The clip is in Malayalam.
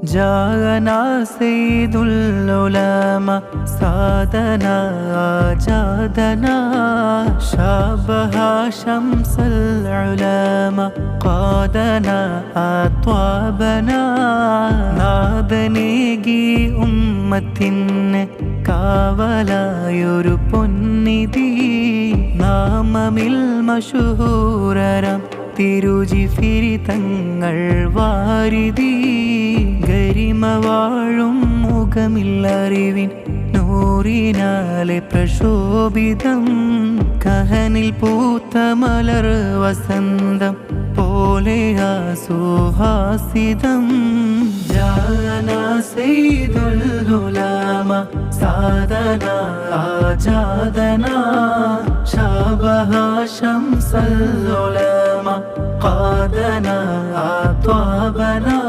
جاءنا سيد العلماء سادنا أجادنا شابه شمس العلماء قادنا أطوابنا നാദനേകി ഉമ്മത്തിന് കാവലായൊരു പൊന്നിധി നാമമിൽ മശൂഹൂറരം തിരുജിഫിരി തങ്ങൾ വാരിധി ഗരിമ വാഴും മുഖമില്ലറിവിൻ നൂറിനാലെ പ്രശോഭിതം കഹനിൽ പൂത്ത മലർ വസന്തം പോലെ സുഹാസിതം ജാനാ സയ്യിദുൽ ഉലമ സാദനാ ആജാദനാ ശാബഹ ശംസൽ ഉലമ ഖാദനാ അത്വാബനാ